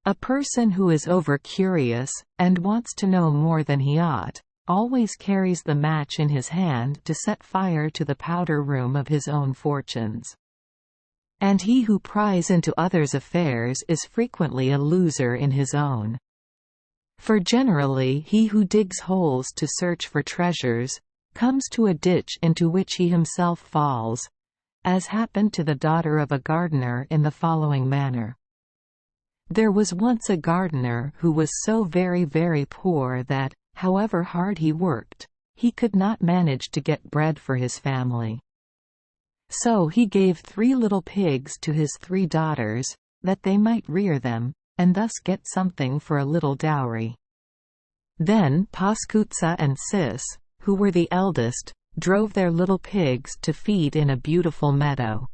A person who is over-curious, and wants to know more than he ought, always carries the match in his hand to set fire to the powder room of his own fortunes. And he who pries into others' affairs is frequently a loser in his own. For generally he who digs holes to search for treasures, comes to a ditch into which he himself falls, as happened to the daughter of a gardener in the following manner. There was once a gardener who was so very, very poor that, however hard he worked, he could not manage to get bread for his family. So he gave 3 little pigs to his 3 daughters, that they might rear them, and thus get something for a little dowry. Then Paskutsa and Sis, who were the eldest, drove their little pigs to feed in a beautiful meadow.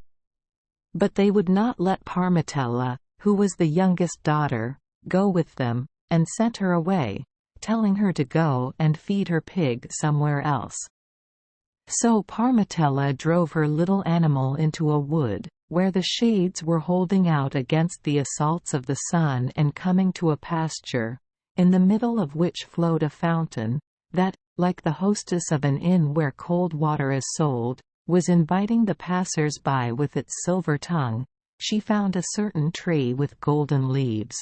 But they would not let Parmetella, who was the youngest daughter, go with them, and sent her away, telling her to go and feed her pig somewhere else. So Parmetella drove her little animal into a wood, where the shades were holding out against the assaults of the sun and coming to a pasture, in the middle of which flowed a fountain, that, like the hostess of an inn where cold water is sold, was inviting the passers-by with its silver tongue. She found a certain tree with golden leaves.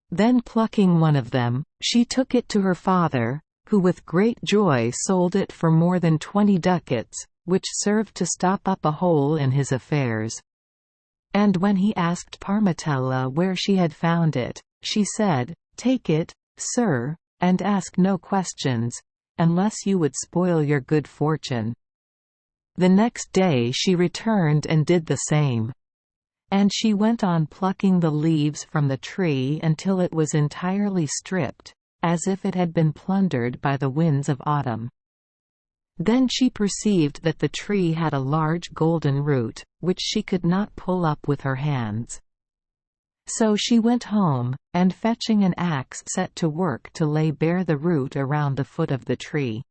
Then plucking one of them, she took it to her father, who with great joy sold it for more than 20 ducats, which served to stop up a hole in his affairs. And when he asked Parmetella where she had found it, she said, "Take it, sir, and ask no questions, unless you would spoil your good fortune." The next day she returned and did the same. And she went on plucking the leaves from the tree until it was entirely stripped, as if it had been plundered by the winds of autumn. Then she perceived that the tree had a large golden root, which she could not pull up with her hands. So she went home, and fetching an axe set to work to lay bare the root around the foot of the tree.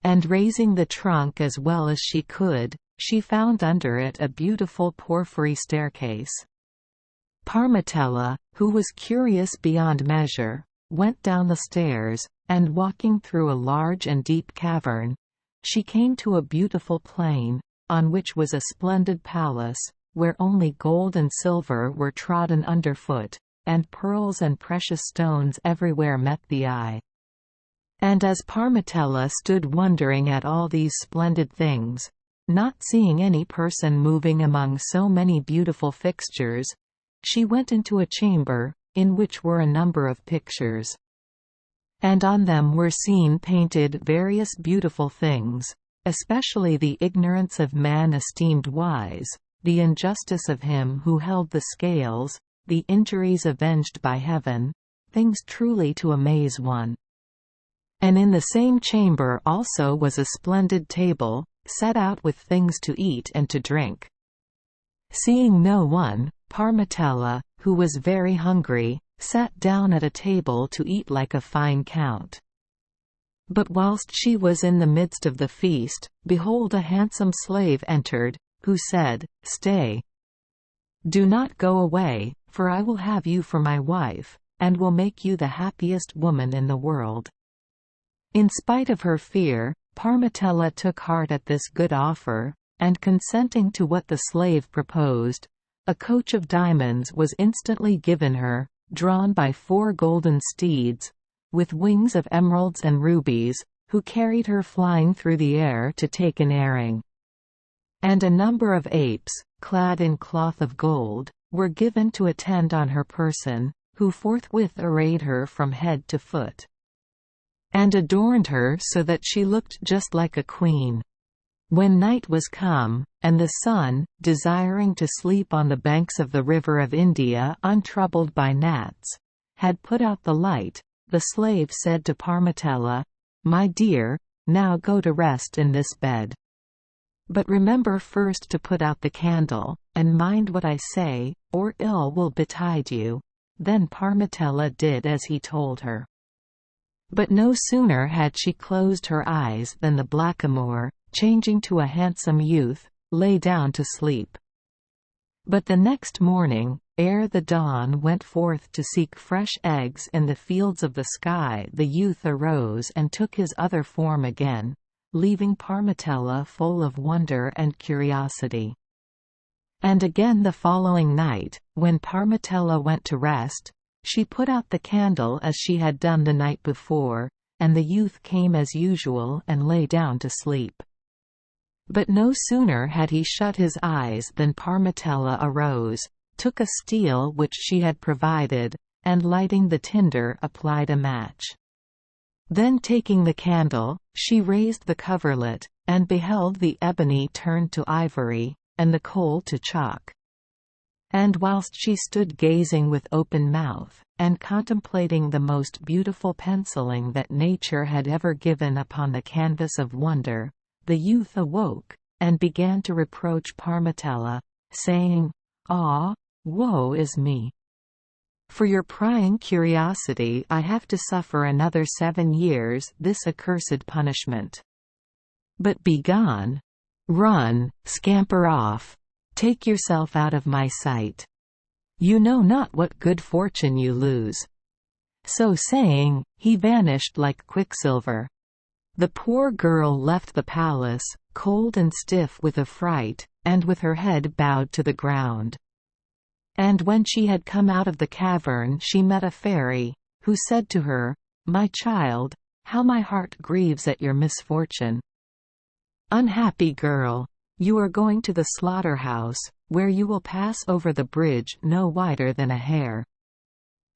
And raising the trunk as well as she could, she found under it a beautiful porphyry staircase. Parmetella, who was curious beyond measure, went down the stairs, and walking through a large and deep cavern, she came to a beautiful plain, on which was a splendid palace, where only gold and silver were trodden underfoot, and pearls and precious stones everywhere met the eye. And as Parmetella stood wondering at all these splendid things, not seeing any person moving among so many beautiful fixtures, she went into a chamber, in which were a number of pictures. And on them were seen painted various beautiful things, especially the ignorance of man esteemed wise, the injustice of him who held the scales, the injuries avenged by heaven, things truly to amaze one. And in the same chamber also was a splendid table, set out with things to eat and to drink. Seeing no one, Parmetella, who was very hungry, sat down at a table to eat like a fine count. But whilst she was in the midst of the feast, behold, a handsome slave entered, who said, "Stay. Do not go away, for I will have you for my wife, and will make you the happiest woman in the world." In spite of her fear, Parmetella took heart at this good offer, and consenting to what the slave proposed, a coach of diamonds was instantly given her, drawn by 4 golden steeds, with wings of emeralds and rubies, who carried her flying through the air to take an airing. And a number of apes, clad in cloth of gold, were given to attend on her person, who forthwith arrayed her from head to foot, and adorned her so that she looked just like a queen. When night was come, and the sun, desiring to sleep on the banks of the river of India untroubled by gnats, had put out the light, the slave said to Parmetella, "My dear, now go to rest in this bed. But remember first to put out the candle, and mind what I say, or ill will betide you." Then Parmetella did as he told her. But no sooner had she closed her eyes than the blackamoor, changing to a handsome youth, lay down to sleep. But the next morning, ere the dawn went forth to seek fresh eggs in the fields of the sky, the youth arose and took his other form again, leaving Parmetella full of wonder and curiosity. And again the following night, when Parmetella went to rest, she put out the candle as she had done the night before, and the youth came as usual and lay down to sleep. But no sooner had he shut his eyes than Parmetella arose, took a steel which she had provided, and lighting the tinder applied a match. Then taking the candle, she raised the coverlet, and beheld the ebony turned to ivory, and the coal to chalk. And whilst she stood gazing with open mouth, and contemplating the most beautiful penciling that nature had ever given upon the canvas of wonder, the youth awoke, and began to reproach Parmetella, saying, "Ah, woe is me! For your prying curiosity I have to suffer another 7 years this accursed punishment. But begone! Run, scamper off! Take yourself out of my sight! You know not what good fortune you lose." So saying, he vanished like quicksilver. The poor girl left the palace, cold and stiff with affright, and with her head bowed to the ground. And when she had come out of the cavern she met a fairy, who said to her, "My child, how my heart grieves at your misfortune. Unhappy girl! You are going to the slaughter-house, where you will pass over the bridge no wider than a hair.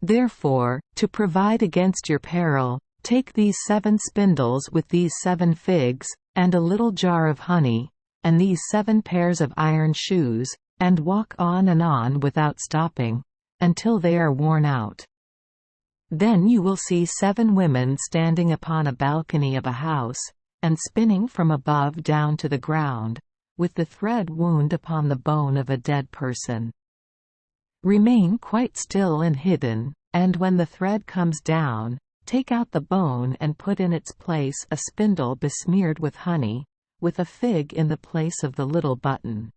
Therefore, to provide against your peril, take these 7 spindles with these 7 figs, and a little jar of honey, and these 7 pairs of iron shoes, and walk on without stopping, until they are worn out. Then you will see 7 women standing upon a balcony of a house, and spinning from above down to the ground, with the thread wound upon the bone of a dead person. Remain quite still and hidden, and when the thread comes down, take out the bone and put in its place a spindle besmeared with honey, with a fig in the place of the little button.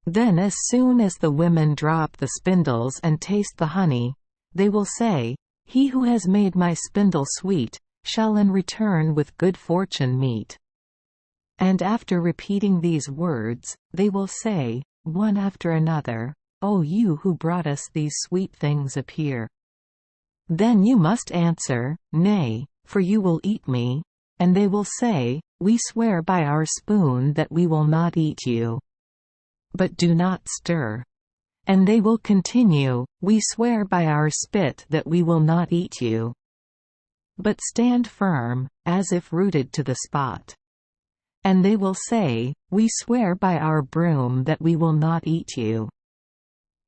Then as soon as the women drop the spindles and taste the honey, they will say, 'He who has made my spindle sweet, shall in return with good fortune meet.' And after repeating these words, they will say, one after another, 'O you who brought us these sweet things appear.' Then you must answer, 'Nay, for you will eat me,' and they will say, 'We swear by our spoon that we will not eat you. But do not stir.' And they will continue, 'We swear by our spit that we will not eat you. But stand firm, as if rooted to the spot.' And they will say, 'We swear by our broom that we will not eat you.'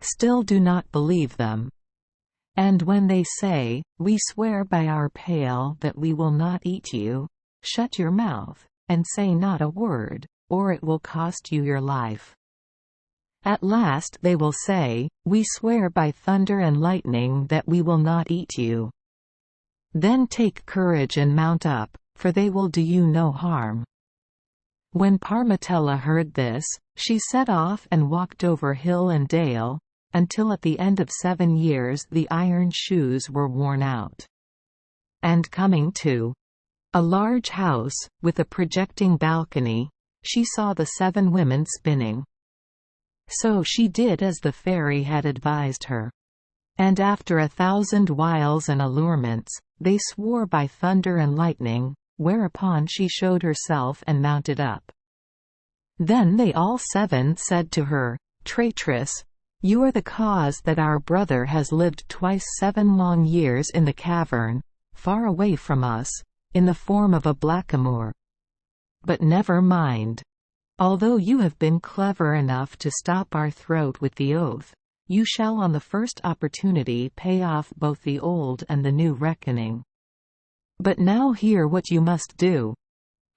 Still do not believe them. And when they say, 'We swear by our pail that we will not eat you,' shut your mouth, and say not a word, or it will cost you your life. At last they will say, 'We swear by thunder and lightning that we will not eat you.' Then take courage and mount up, for they will do you no harm." When Parmetella heard this, she set off and walked over hill and dale, until at the end of 7 years the iron shoes were worn out. And coming to a large house, with a projecting balcony, she saw the 7 women spinning. So she did as the fairy had advised her. And after 1,000 wiles and allurements, they swore by thunder and lightning, whereupon she showed herself and mounted up. Then they all 7 said to her, "Traitress! You are the cause that our brother has lived twice 7 long years in the cavern, far away from us, in the form of a blackamoor. But never mind. Although you have been clever enough to stop our throat with the oath, you shall on the first opportunity pay off both the old and the new reckoning. But now hear what you must do.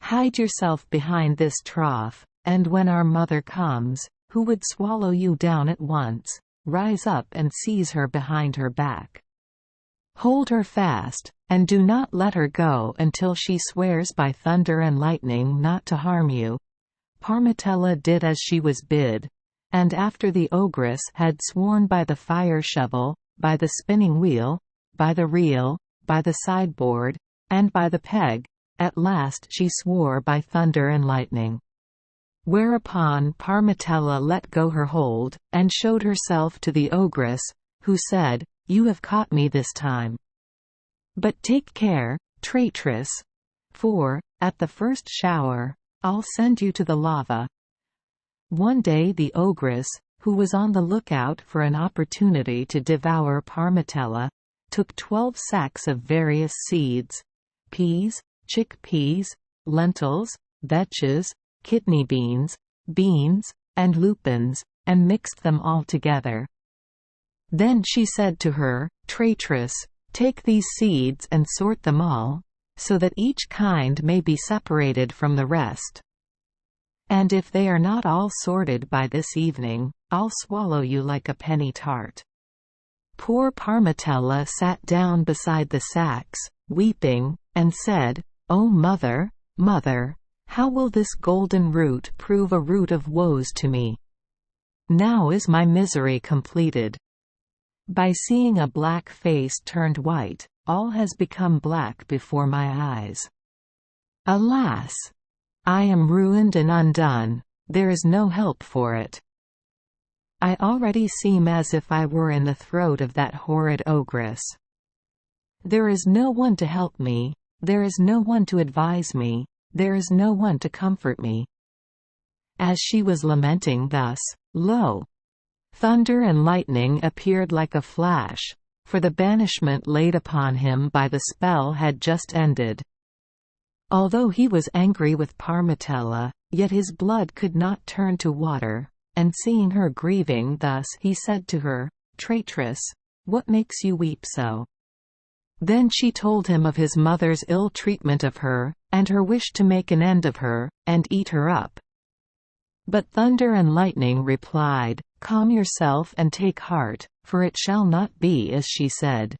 Hide yourself behind this trough, and when our mother comes, who would swallow you down at once, rise up and seize her behind her back. Hold her fast, and do not let her go until she swears by thunder and lightning not to harm you." Parmetella did as she was bid, And after the ogress had sworn by the fire shovel, by the spinning wheel, by the reel, by the sideboard, and by the peg, at last she swore by thunder and lightning. Whereupon Parmetella let go her hold, and showed herself to the ogress, who said, "You have caught me this time. But take care, traitress, for, at the first shower, I'll send you to the lava." One day the ogress, who was on the lookout for an opportunity to devour Parmetella, took 12 sacks of various seeds, peas, chickpeas, lentils, vetches, kidney beans, and lupins, and mixed them all together. Then she said to her, "Traitress, take these seeds and sort them all, so that each kind may be separated from the rest. And if they are not all sorted by this evening, I'll swallow you like a penny tart." Poor Parmetella sat down beside the sacks, weeping, and said, "O mother, mother, how will this golden root prove a root of woes to me? Now is my misery completed. By seeing a black face turned white, all has become black before my eyes. Alas! I am ruined and undone, there is no help for it. I already seem as if I were in the throat of that horrid ogress. There is no one to help me, there is no one to advise me, there is no one to comfort me." As she was lamenting thus, lo! Thunder and Lightning appeared like a flash, for the banishment laid upon him by the spell had just ended. Although he was angry with Parmetella, yet his blood could not turn to water, and seeing her grieving thus he said to her, "Traitress, what makes you weep so?" Then she told him of his mother's ill treatment of her, and her wish to make an end of her, and eat her up. But Thunder and Lightning replied, "Calm yourself and take heart, for it shall not be as she said."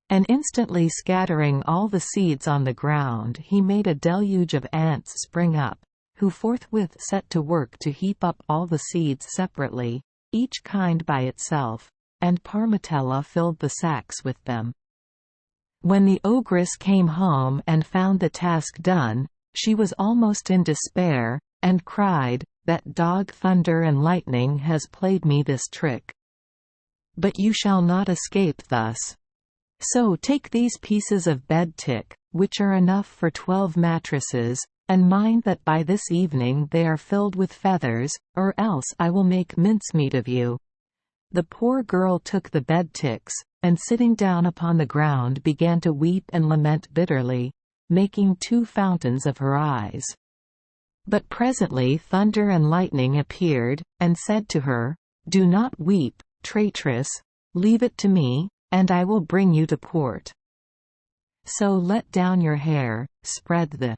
And instantly scattering all the seeds on the ground he made a deluge of ants spring up, who forthwith set to work to heap up all the seeds separately, each kind by itself, and Parmetella filled the sacks with them. When the ogress came home and found the task done, she was almost in despair, and cried, "That dog Thunder and Lightning has played me this trick. But you shall not escape thus. So take these pieces of bed tick, which are enough for 12 mattresses, and mind that by this evening they are filled with feathers, or else I will make mincemeat of you." The poor girl took the bed ticks, and sitting down upon the ground began to weep and lament bitterly, making 2 fountains of her eyes. But presently Thunder and Lightning appeared, and said to her, "Do not weep, traitress, leave it to me, and I will bring you to port. So let down your hair, spread the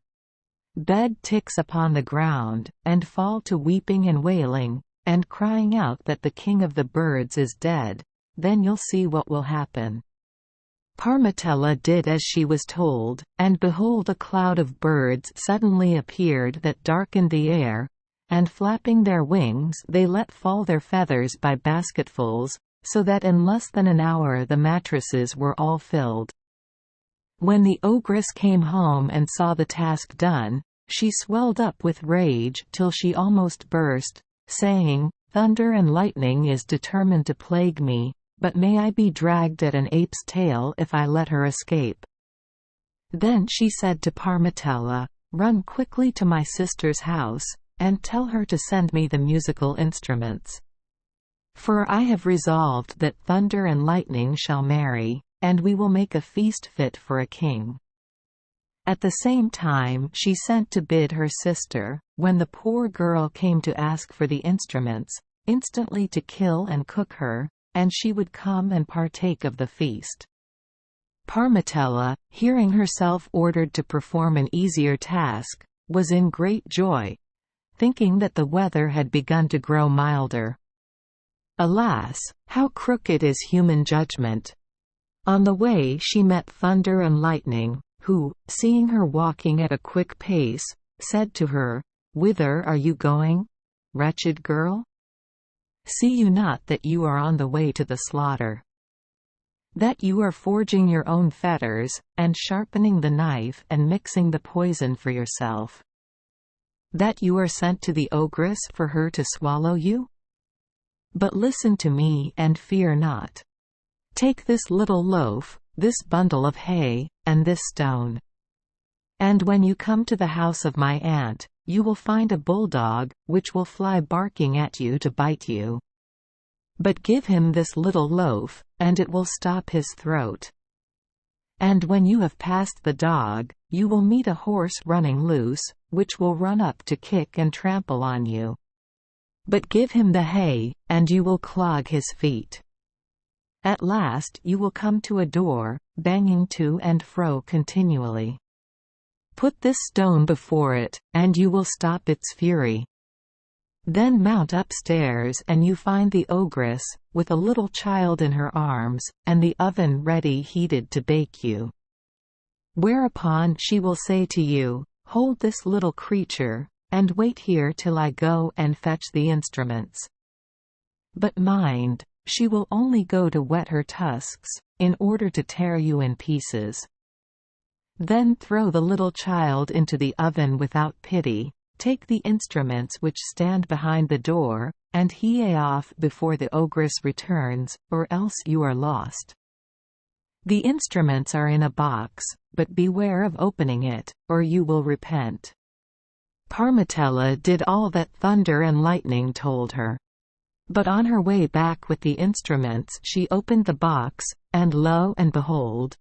bed ticks upon the ground, and fall to weeping and wailing, and crying out that the king of the birds is dead, then you'll see what will happen." Parmetella did as she was told, and behold a cloud of birds suddenly appeared that darkened the air, and flapping their wings they let fall their feathers by basketfuls, so that in less than an hour the mattresses were all filled. When the ogress came home and saw the task done, she swelled up with rage till she almost burst, saying, "Thunder and Lightning is determined to plague me, but may I be dragged at an ape's tail if I let her escape." Then she said to Parmetella, "Run quickly to my sister's house, and tell her to send me the musical instruments. For I have resolved that Thunder and Lightning shall marry, and we will make a feast fit for a king." At the same time she sent to bid her sister, when the poor girl came to ask for the instruments, instantly to kill and cook her, and she would come and partake of the feast. Parmetella, hearing herself ordered to perform an easier task, was in great joy, thinking that the weather had begun to grow milder. Alas, how crooked is human judgment! On the way she met Thunder and Lightning, who, seeing her walking at a quick pace, said to her, "Whither are you going, wretched girl?" See you not that you are on the way to the slaughter? That you are forging your own fetters, and sharpening the knife and mixing the poison for yourself? That you are sent to the ogress for her to swallow you? But listen to me and fear not. Take this little loaf, this bundle of hay, and this stone. And when you come to the house of my aunt, you will find a bulldog, which will fly barking at you to bite you. But give him this little loaf, and it will stop his throat. And when you have passed the dog, you will meet a horse running loose, which will run up to kick and trample on you. But give him the hay, and you will clog his feet. At last you will come to a door, banging to and fro continually. Put this stone before it, and you will stop its fury. Then mount upstairs and you find the ogress, with a little child in her arms, and the oven ready heated to bake you. Whereupon she will say to you, Hold this little creature, and wait here till I go and fetch the instruments. But mind, she will only go to whet her tusks, in order to tear you in pieces. Then throw the little child into the oven without pity. Take the instruments which stand behind the door, and hie off before the ogress returns, or else you are lost. The instruments are in a box, but beware of opening it, or you will repent. Parmetella did all that Thunder and Lightning told her. But on her way back with the instruments she opened the box, and lo and behold!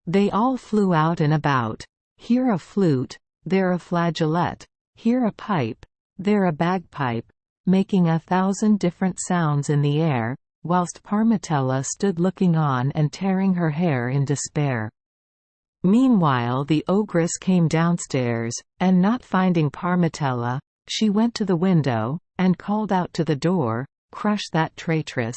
They all flew out and about, here a flute, there a flageolet, here a pipe, there a bagpipe, making 1,000 different sounds in the air, whilst Parmetella stood looking on and tearing her hair in despair. Meanwhile the ogress came downstairs, and not finding Parmetella, she went to the window, and called out to the door, Crush that traitress.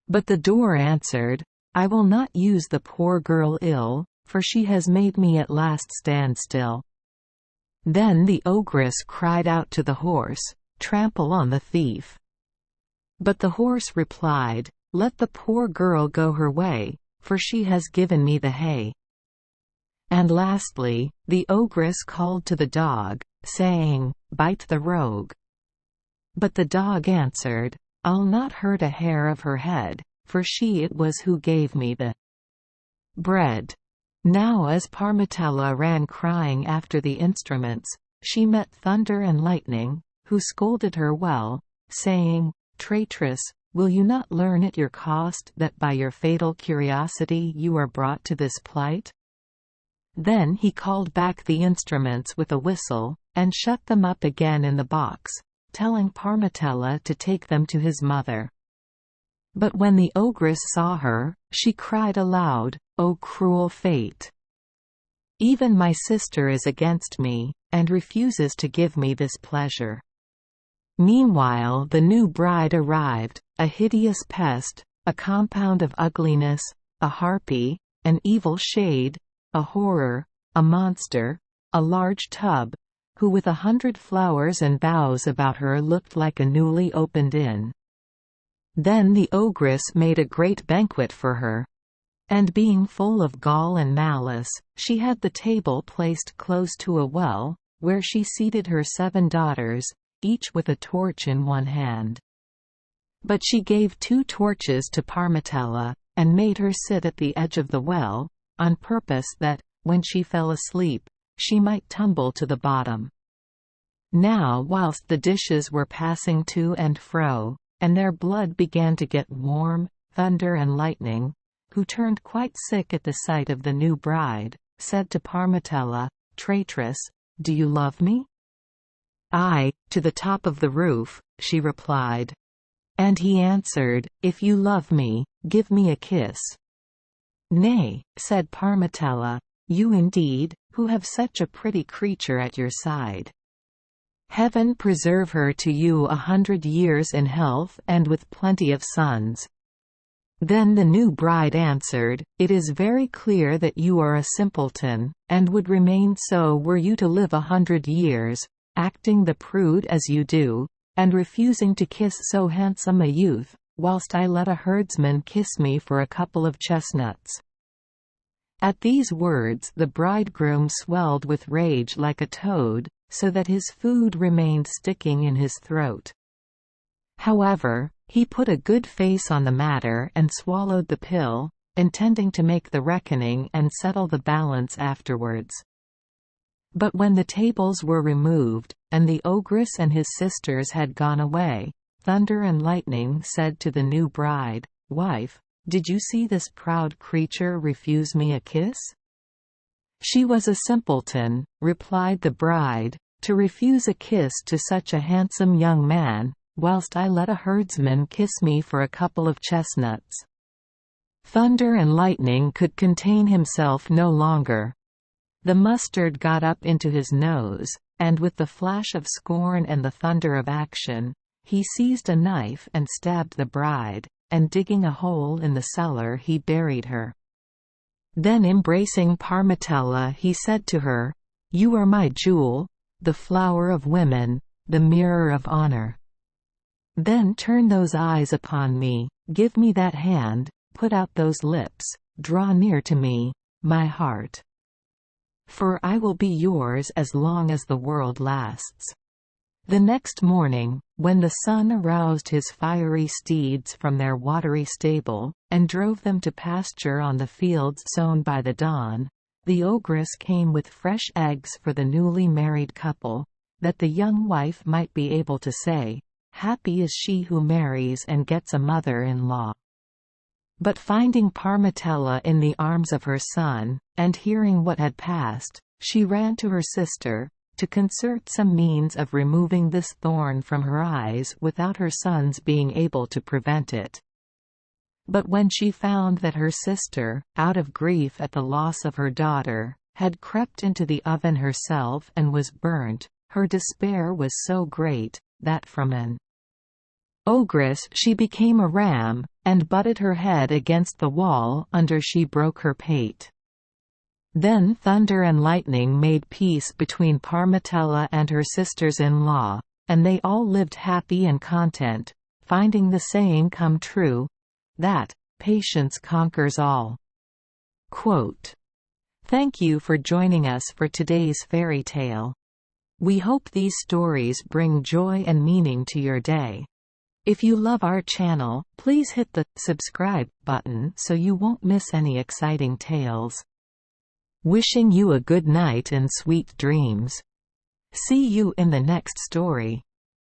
But the door answered, I will not use the poor girl ill, for she has made me at last stand still. Then the ogress cried out to the horse, Trample on the thief. But the horse replied, Let the poor girl go her way, for she has given me the hay. And lastly, the ogress called to the dog, saying, Bite the rogue. But the dog answered, I'll not hurt a hair of her head, for she it was who gave me the bread. Now as Parmetella ran crying after the instruments, she met Thunder and Lightning, who scolded her well, saying, Traitress, will you not learn at your cost that by your fatal curiosity you are brought to this plight? Then he called back the instruments with a whistle, and shut them up again in the box, telling Parmetella to take them to his mother. But when the ogress saw her, she cried aloud, O cruel fate! Even my sister is against me, and refuses to give me this pleasure. Meanwhile the new bride arrived, a hideous pest, a compound of ugliness, a harpy, an evil shade, a horror, a monster, a large tub, who with 100 flowers and boughs about her looked like a newly opened inn. Then the ogress made a great banquet for her. And being full of gall and malice, she had the table placed close to a well, where she seated her 7 daughters, each with a torch in one hand. But she gave 2 torches to Parmetella, and made her sit at the edge of the well, on purpose that, when she fell asleep, she might tumble to the bottom. Now whilst the dishes were passing to and fro, and their blood began to get warm, Thunder and Lightning, who turned quite sick at the sight of the new bride, said to Parmetella, Traitress, do you love me? Aye, to the top of the roof, she replied. And he answered, If you love me, give me a kiss. Nay, said Parmetella, you indeed, who have such a pretty creature at your side. Heaven preserve her to you 100 years in health and with plenty of sons. Then the new bride answered, It is very clear that you are a simpleton, and would remain so were you to live 100 years, acting the prude as you do, and refusing to kiss so handsome a youth, whilst I let a herdsman kiss me for a couple of chestnuts." At these words the bridegroom swelled with rage like a toad, so that his food remained sticking in his throat. However, he put a good face on the matter and swallowed the pill, intending to make the reckoning and settle the balance afterwards. But when the tables were removed, and the ogress and his sisters had gone away, Thunder and Lightning said to the new bride, "Wife, did you see this proud creature refuse me a kiss?" "She was a simpleton," replied the bride, "to refuse a kiss to such a handsome young man, whilst I let a herdsman kiss me for a couple of chestnuts." Thunder and Lightning could contain himself no longer. The mustard got up into his nose, and with the flash of scorn and the thunder of action, he seized a knife and stabbed the bride, and digging a hole in the cellar he buried her. Then embracing Parmetella he said to her, "You are my jewel, the flower of women, the mirror of honor. Then turn those eyes upon me, give me that hand, put out those lips, draw near to me, my heart. For I will be yours as long as the world lasts." The next morning, when the sun aroused his fiery steeds from their watery stable, and drove them to pasture on the fields sown by the dawn, the ogress came with fresh eggs for the newly married couple, that the young wife might be able to say, "Happy is she who marries and gets a mother-in-law." But finding Parmetella in the arms of her son, and hearing what had passed, she ran to her sister, to concert some means of removing this thorn from her eyes without her son's being able to prevent it. But when she found that her sister, out of grief at the loss of her daughter, had crept into the oven herself and was burnt, her despair was so great, that from an ogress she became a ram, and butted her head against the wall under she broke her pate. Then Thunder and Lightning made peace between Parmetella and her sisters-in-law, and they all lived happy and content, finding the saying come true, that patience conquers all. Quote, "Thank you for joining us for today's fairy tale. We hope these stories bring joy and meaning to your day. If you love our channel, please hit the subscribe button so you won't miss any exciting tales. Wishing you a good night and sweet dreams. See you in the next story.